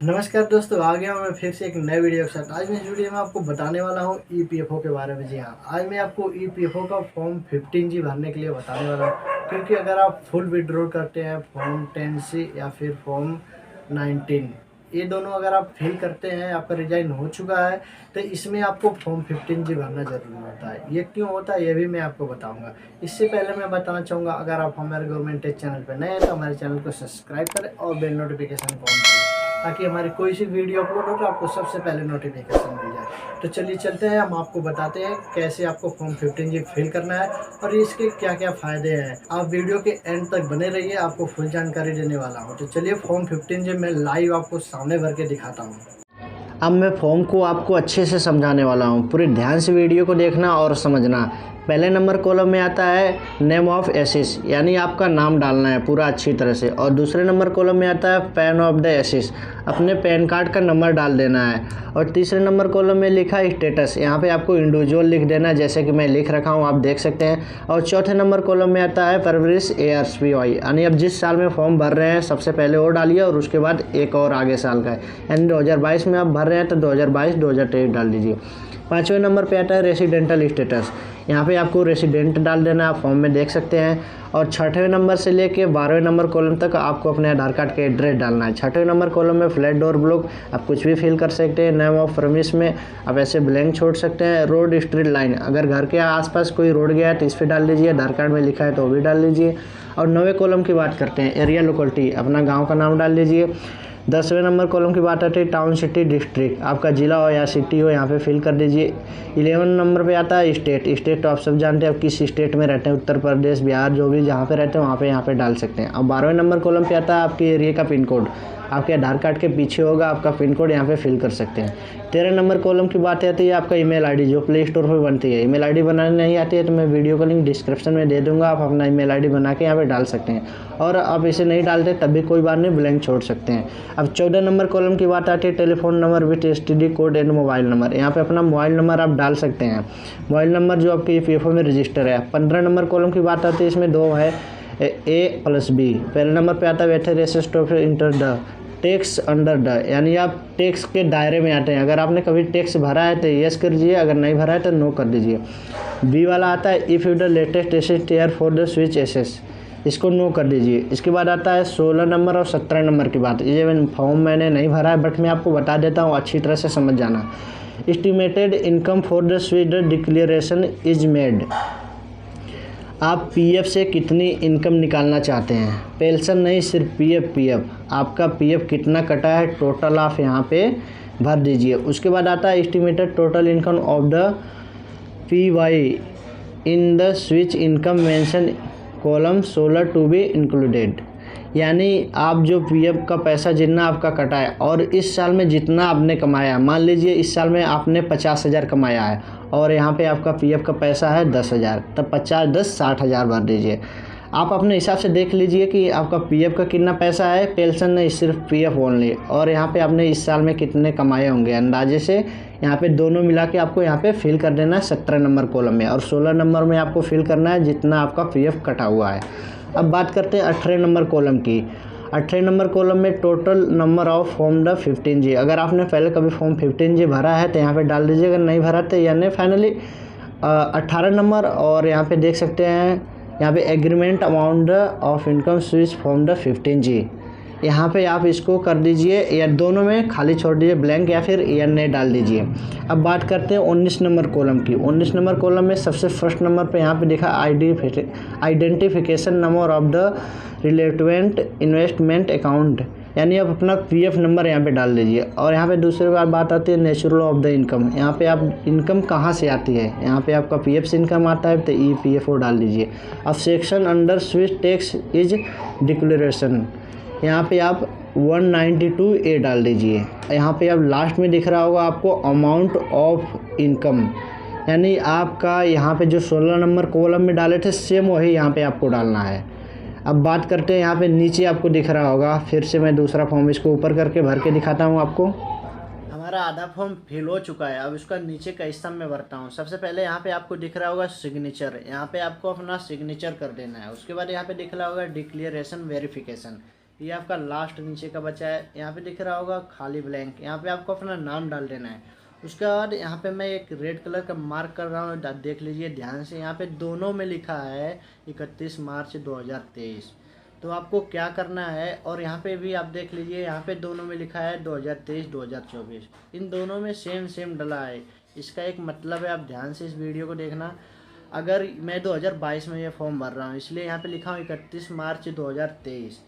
नमस्कार दोस्तों, आ गया हूँ मैं फिर से एक नए वीडियो के साथ। आज मैं इस वीडियो में आपको बताने वाला हूँ ईपीएफओ के बारे में। जी हाँ, आज मैं आपको ईपीएफओ का फॉर्म 15G भरने के लिए बताने वाला हूँ, क्योंकि अगर आप फुल विड्रॉल करते हैं फॉर्म 10C या फिर फॉर्म 19, ये दोनों अगर आप फिल करते हैं, आपका रिजाइन हो चुका है, तो इसमें आपको फॉर्म 15G भरना जरूरी होता है। ये क्यों होता है ये भी मैं आपको बताऊंगा। इससे पहले मैं बताना चाहूँगा, अगर आप हमारे गवर्नमेंट टेक चैनल पर नए हैं तो हमारे चैनल को सब्सक्राइब करें और बेल नोटिफिकेशन को ऑन करें, ताकि हमारी कोई सी वीडियो अपलोड हो तो आपको सबसे पहले नोटिफिकेशन मिल जाए। तो चलिए चलते हैं, हम आपको बताते हैं कैसे आपको फॉर्म 15G फिल करना है और इसके क्या क्या फ़ायदे हैं। आप वीडियो के एंड तक बने रहिए, आपको फुल जानकारी देने वाला हूँ। तो चलिए फॉर्म 15G मैं लाइव आपको सामने भर के दिखाता हूँ। अब मैं फॉर्म को आपको अच्छे से समझाने वाला हूँ, पूरे ध्यान से वीडियो को देखना और समझना। पहले नंबर कॉलम में आता है नेम ऑफ एसिस, यानी आपका नाम डालना है पूरा अच्छी तरह से। और दूसरे नंबर कॉलम में आता है पैन ऑफ द एसिस, अपने पैन कार्ड का नंबर डाल देना है। और तीसरे नंबर कॉलम में लिखा है स्टेटस, यहाँ पे आपको इंडिविजुअल लिख देना है, जैसे कि मैं लिख रखा हूँ, आप देख सकते हैं। और चौथे नंबर कॉलम में आता है परवरिश ARSPY, यानी अब जिस साल में फॉर्म भर रहे हैं सबसे पहले वो डालिए और उसके बाद एक और आगे साल का है, यानी 2022 में आप भर रहे हैं तो 2022-2023 डाल दीजिए। पाँचवें नंबर पे आता है रेसिडेंटल स्टेटस, यहाँ पे आपको रेसिडेंट डाल देना है, आप फॉर्म में देख सकते हैं। और छठवें नंबर से लेके 12वें नंबर कॉलम तक आपको अपने आधार कार्ड के एड्रेस डालना है। छठवें नंबर कॉलम में फ्लैट डोर ब्लॉक, आप कुछ भी फिल कर सकते हैं। नेम ऑफ प्रमिस में आप ऐसे ब्लैंक छोड़ सकते हैं। रोड स्ट्रीट लाइन, अगर घर के आसपास कोई रोड गया है तो इस पर डाल दीजिए, आधार कार्ड में लिखा है तो वो भी डाल दीजिए। और 9वें कॉलम की बात करते हैं, एरिया लोकेलिटी, अपना गाँव का नाम डाल दीजिए। 10वें नंबर कॉलम की बात आती है टाउन सिटी डिस्ट्रिक्ट, आपका ज़िला हो या सिटी हो, यहाँ पे फिल कर दीजिए। 11 नंबर पे आता है स्टेट तो आप सब जानते हैं आप किस स्टेट में रहते हैं, उत्तर प्रदेश, बिहार, जो भी जहाँ पे रहते हैं वहाँ पे यहाँ पे डाल सकते हैं। अब 12वें नंबर कॉलम पे आता है आपके एरिया का पिन कोड, आपके आधार कार्ड के पीछे होगा आपका पिन कोड, यहाँ पे फिल कर सकते हैं। 13 नंबर कॉलम की बात आती है आपका ईमेल आईडी, जो प्ले स्टोर पर बनती है। ईमेल आईडी बनाने नहीं आती है तो मैं वीडियो का लिंक डिस्क्रिप्शन में दे दूंगा, आप अपना ईमेल आईडी बना के यहाँ पे डाल सकते हैं। और आप इसे नहीं डालते तब भी कोई बात नहीं, ब्लैंक छोड़ सकते हैं। अब 14 नंबर कॉलम की बात आती है telephone number with STD code and mobile number, यहाँ पे अपना मोबाइल नंबर आप डाल सकते हैं, मोबाइल नंबर जो आपके EPFO में रजिस्टर है। 15 नंबर कॉलम की बात आती है, इसमें दो है A+B। पहले नंबर पे आता है whether to enter the tax under the, यानी आप टैक्स के दायरे में आते हैं। अगर आपने कभी टैक्स भरा है तो यस कर दीजिए, अगर नहीं भरा है तो नो कर दीजिए। बी वाला आता है if you the latest assess tier for the switch assess, इसको नो कर दीजिए। इसके बाद आता है 16 नंबर और 17 नंबर की बात। ये फॉर्म मैंने नहीं भरा है बट मैं आपको बता देता हूँ, अच्छी तरह से समझ जाना। Estimated income for the switch declaration is made, आप पीएफ से कितनी इनकम निकालना चाहते हैं, पेंशन नहीं, सिर्फ पीएफ आपका पीएफ कितना कटा है टोटल आप यहाँ पे भर दीजिए। उसके बाद आता है estimated total income of the PY in the switch income mention column 16 to be included, यानी आप जो पीएफ का पैसा जितना आपका कटा है और इस साल में जितना आपने कमाया, मान लीजिए इस साल में आपने 50,000 कमाया है और यहाँ पे आपका पीएफ का पैसा है 10,000, तब 50 10 60,000 भर दीजिए। आप अपने हिसाब से देख लीजिए कि आपका पीएफ का कितना पैसा है, पेंशन नहीं, सिर्फ पीएफ ओनली। और यहाँ पे आपने इस साल में कितने कमाए होंगे अंदाजे से, यहाँ पे दोनों मिला के आपको यहाँ पे फिल कर देना है 17 नंबर कॉलम में। और 16 नंबर में आपको फिल करना है जितना आपका पीएफ कटा हुआ है। अब बात करते हैं 18 नंबर कॉलम की। 18 नंबर कॉलम में total number of form the 15G, अगर आपने पहले कभी फॉर्म 15G भरा है तो यहाँ पे डाल दीजिए, अगर नहीं भरा तो यानी फाइनली 18 नंबर। और यहाँ पे देख सकते हैं यहाँ पे agreement amount of income switch form the 15G, यहाँ पे आप इसको कर दीजिए, या दोनों में खाली छोड़ दीजिए ब्लैंक, या फिर या नहीं डाल दीजिए। अब बात करते हैं 19 नंबर कॉलम की। 19 नंबर कॉलम में सबसे फर्स्ट नंबर पे यहाँ पे दिखा identification number of the relevant investment account, यानी आप अपना पीएफ नंबर यहाँ पे डाल दीजिए। और यहाँ पे दूसरी बात आती है नेचुरल ऑफ द इनकम, यहाँ पे आप इनकम कहाँ से आती है, यहाँ पे आपका पीएफ से इनकम आता है तो EPFO डाल दीजिए। अब section under switch tax is declaration, यहाँ पे आप 192A डाल दीजिए। यहाँ पे आप लास्ट में दिख रहा होगा आपको अमाउंट ऑफ इनकम, यानी आपका यहाँ पे जो 16 नंबर कॉलम में डाले थे सेम वही यहाँ पे आपको डालना है। अब बात करते हैं यहाँ पे नीचे आपको दिख रहा होगा, फिर से मैं दूसरा फॉर्म इसको ऊपर करके भर के दिखाता हूँ आपको। हमारा आधा फॉर्म फिल हो चुका है, अब इसका नीचे का हिस्सा मैं भरता हूँ। सबसे पहले यहाँ पे आपको दिख रहा होगा सिग्नेचर, यहाँ पे आपको अपना सिग्नेचर कर देना है। उसके बाद यहाँ पे दिख रहा होगा डिक्लेरेशन वेरिफिकेशन, ये आपका लास्ट नीचे का बचा है। यहाँ पे दिख रहा होगा खाली ब्लैंक, यहाँ पे आपको अपना नाम डाल देना है। उसके बाद यहाँ पे मैं एक रेड कलर का मार्क कर रहा हूँ, देख लीजिए ध्यान से। यहाँ पे दोनों में लिखा है 31 मार्च 2023। तो आपको क्या करना है, और यहाँ पे भी आप देख लीजिए, यहाँ पे दोनों में लिखा है 2023 2024। इन दोनों में सेम सेम डला है। इसका एक मतलब है, आप ध्यान से इस वीडियो को देखना। अगर मैं 2022 में ये फॉर्म भर रहा हूँ, इसलिए यहाँ पे लिखा हूँ 31 मार्च 2023।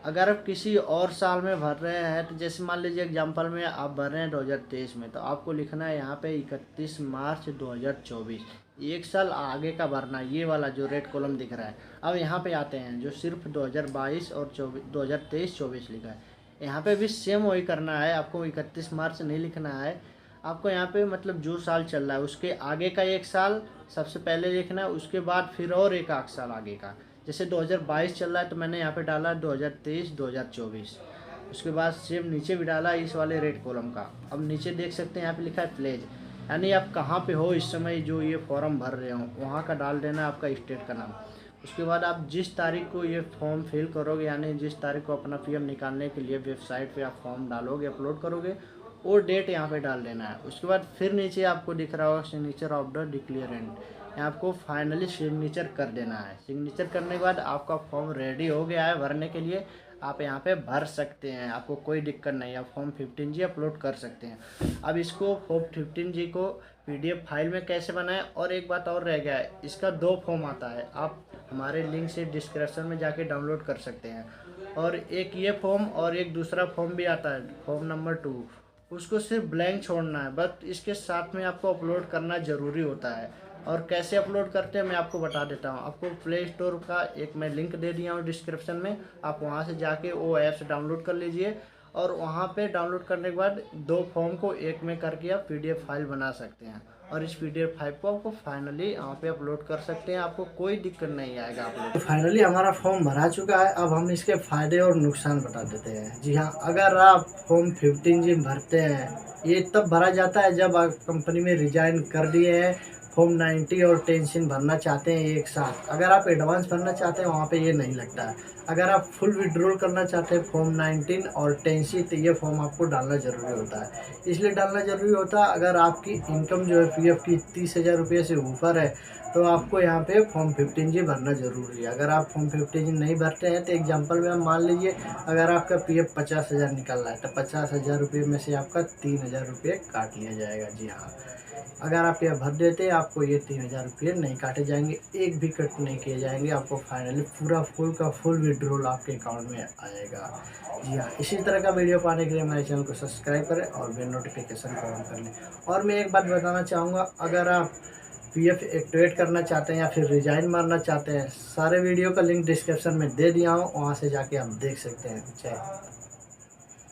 अगर आप किसी और साल में भर रहे हैं, तो जैसे मान लीजिए एग्जाम्पल में आप भर रहे हैं 2023 में, तो आपको लिखना है यहाँ पे 31 मार्च 2024। एक साल आगे का भरना, ये वाला जो रेड कॉलम दिख रहा है। अब यहाँ पे आते हैं जो सिर्फ 2022 और 2023-24 लिखा है, यहाँ पे भी सेम वही करना है। आपको 31 मार्च नहीं लिखना है, आपको यहाँ पे मतलब जो साल चल रहा है उसके आगे का एक साल सबसे पहले लिखना है, उसके बाद फिर और एक आध साल आगे का। जैसे 2022 चल रहा है तो मैंने यहाँ पे डाला 2023 2024। उसके बाद सेम नीचे भी डाला इस वाले रेड कॉलम का। अब नीचे देख सकते हैं यहाँ पे लिखा है प्लेज, यानी आप कहाँ पे हो इस समय जो ये फॉर्म भर रहे हो, वहाँ का डाल देना आपका स्टेट का नाम। उसके बाद आप जिस तारीख को ये फॉर्म फिल करोगे, यानी जिस तारीख को अपना पीएफ निकालने के लिए वेबसाइट पे आप फॉर्म डालोगे, अपलोड करोगे, वो डेट यहाँ पे डाल देना है। उसके बाद फिर नीचे आपको दिख रहा होगा सिग्नेचर ऑफ द डिक्लेरेंट, यहाँ आपको फाइनली सिग्नेचर कर देना है। सिग्नेचर करने के बाद आपका फॉर्म रेडी हो गया है भरने के लिए, आप यहाँ पे भर सकते हैं, आपको कोई दिक्कत नहीं है। आप फॉर्म 15G अपलोड कर सकते हैं। अब इसको फॉर्म 15G को PDF फाइल में कैसे बनाएं, और एक बात और रह गया है, इसका 2 फॉर्म आता है, आप हमारे लिंक से डिस्क्रिप्शन में जाके डाउनलोड कर सकते हैं। और एक ये फॉर्म और एक दूसरा फॉर्म भी आता है, फॉर्म नंबर 2, उसको सिर्फ ब्लैंक छोड़ना है, बट इसके साथ में आपको अपलोड करना ज़रूरी होता है। और कैसे अपलोड करते हैं मैं आपको बता देता हूँ। आपको प्ले स्टोर का एक मैं लिंक दे दिया हूँ डिस्क्रिप्शन में, आप वहाँ से जाके वो ऐप्स डाउनलोड कर लीजिए, और वहाँ पे डाउनलोड करने के बाद 2 फॉर्म को एक में करके आप PDF फाइल बना सकते हैं, और इस PDF फाइल को आपको फाइनली यहाँ पे अपलोड कर सकते हैं, आपको कोई दिक्कत नहीं आएगा। आप फाइनली हमारा फॉर्म भरा चुका है। अब हम इसके फ़ायदे और नुकसान बता देते हैं। जी हाँ, अगर आप फॉर्म 15G भरते हैं, ये तब भरा जाता है जब आप कंपनी में रिजाइन कर दिए हैं, फॉर्म 90 और 10 भरना चाहते हैं एक साथ। अगर आप एडवांस भरना चाहते हैं वहाँ पे ये नहीं लगता है। अगर आप फुल विड्रॉल करना चाहते हैं फॉर्म 19 और 10C, तो ये फॉर्म आपको डालना ज़रूरी होता है। इसलिए डालना ज़रूरी होता है, अगर आपकी इनकम जो है PF की 30,000 रुपये से ऊपर है, तो आपको यहाँ पे फॉर्म 15G भरना ज़रूरी है। अगर आप फॉर्म 15G नहीं भरते हैं, तो एग्जांपल में हम मान लीजिए अगर आपका PF 50,000 निकल रहा है, तो 50,000 रुपये में से आपका 3,000 रुपये काट लिया जाएगा। जी हाँ, अगर आप यह भर देते हैं, आपको ये 3,000 रुपये नहीं काटे जाएंगे, एक भी कट नहीं किए जाएंगे। आपको फाइनली पूरा फुल का फुल विड्रॉल आपके अकाउंट में आएगा। जी हाँ, इसी तरह का वीडियो पाने के लिए हमारे चैनल को सब्सक्राइब करें और बेल नोटिफिकेशन को ऑन कर लें। और मैं एक बात बताना चाहूँगा, अगर आप PF एक्टिवेट करना चाहते हैं या फिर रिजाइन मारना चाहते हैं, सारे वीडियो का लिंक डिस्क्रिप्शन में दे दिया हूँ, वहाँ से जाके आप देख सकते हैं। जय